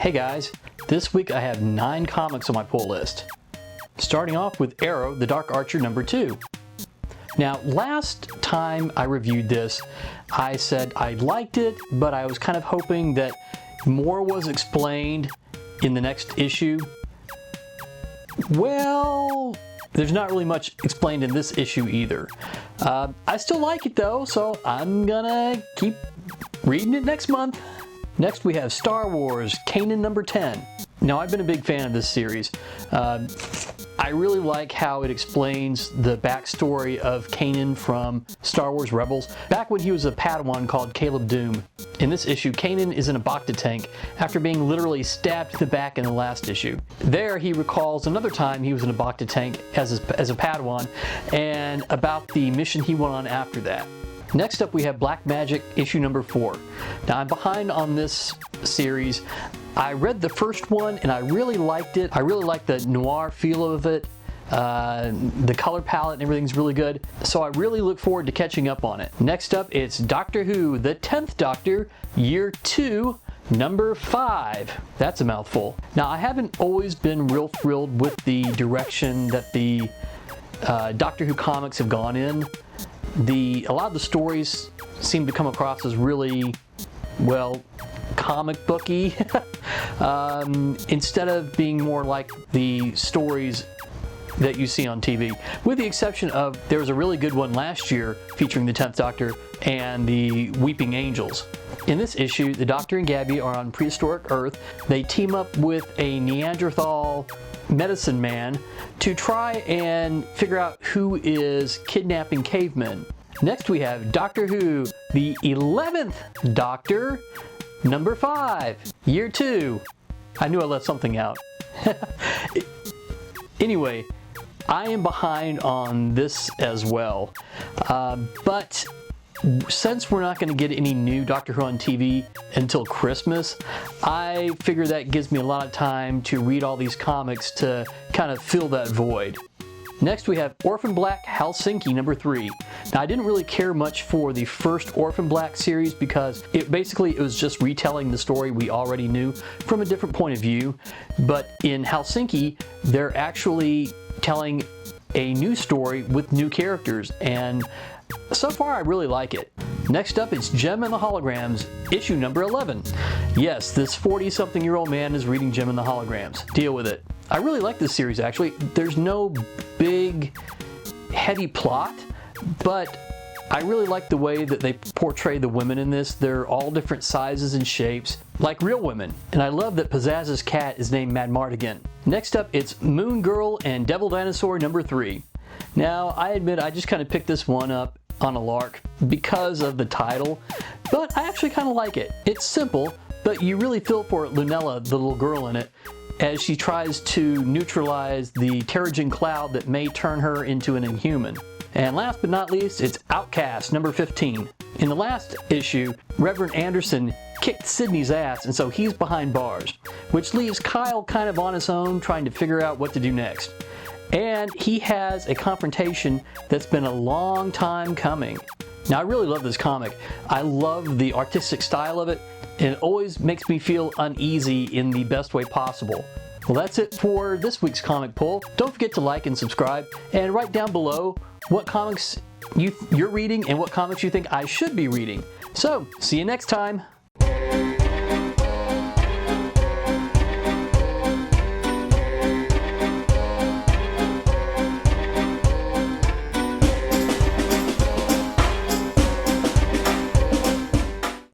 Hey guys, this week I have 9 comics on my pull list. Starting off with Arrow, The Dark Archer #2. Now, last time I reviewed this, I said I liked it, but I was kind of hoping that more was explained in the next issue. Well, there's not really much explained in this issue either. I still like it though, so I'm gonna keep reading it next month. Next we have Star Wars, Kanan #10. Now, I've been a big fan of this series. I really like how it explains the backstory of Kanan from Star Wars Rebels, back when he was a Padawan called Caleb Doom. In this issue, Kanan is in a Bacta tank after being literally stabbed to the back in the last issue. There, he recalls another time he was in a Bacta tank as a Padawan, and about the mission he went on after that. Next up we have Black Magick issue #4. Now, I'm behind on this series. I read the first one and I really liked it. I really like the noir feel of it. The color palette and everything's really good. So I really look forward to catching up on it. Next up, it's Doctor Who, the 10th Doctor, Year 2, #5. That's a mouthful. Now, I haven't always been real thrilled with the direction that the Doctor Who comics have gone in. A lot of the stories seem to come across as really, well, comic booky instead of being more like the stories that you see on TV, with the exception of there was a really good one last year featuring the 10th Doctor and the Weeping Angels. In this issue, the Doctor and Gabby are on prehistoric Earth. They team up with a Neanderthal medicine man to try and figure out who is kidnapping cavemen. Next we have Doctor Who, the 11th Doctor, #5, Year 2. I knew I left something out. Anyway, I am behind on this as well, but since we're not going to get any new Doctor Who on TV until Christmas, I figure that gives me a lot of time to read all these comics to kind of fill that void. Next we have Orphan Black, Helsinki #3. Now, I didn't really care much for the first Orphan Black series because it was just retelling the story we already knew from a different point of view. But in Helsinki, they're actually telling a new story with new characters, and so far I really like it. Next up, it's Jem and the Holograms, issue #11. Yes, this 40-something-year-old man is reading Jem and the Holograms. Deal with it. I really like this series, actually. There's no big, heavy plot, but I really like the way that they portray the women in this. They're all different sizes and shapes, like real women. And I love that Pizzazz's cat is named Mad Mardigan. Next up, it's Moon Girl and Devil Dinosaur #3. Now, I admit I just kind of picked this one up on a lark because of the title, but I actually kind of like it. It's simple, but you really feel for Lunella, the little girl in it, as she tries to neutralize the Terrigen cloud that may turn her into an inhuman. And last but not least, it's Outcast #15. In the last issue, Reverend Anderson kicked Sydney's ass, and so he's behind bars, which leaves Kyle kind of on his own trying to figure out what to do next. And he has a confrontation that's been a long time coming. Now, I really love this comic. I love the artistic style of it, and it always makes me feel uneasy in the best way possible. Well, that's it for this week's comic pull. Don't forget to like and subscribe, and write down below what comics you're reading and what comics you think I should be reading. So, see you next time.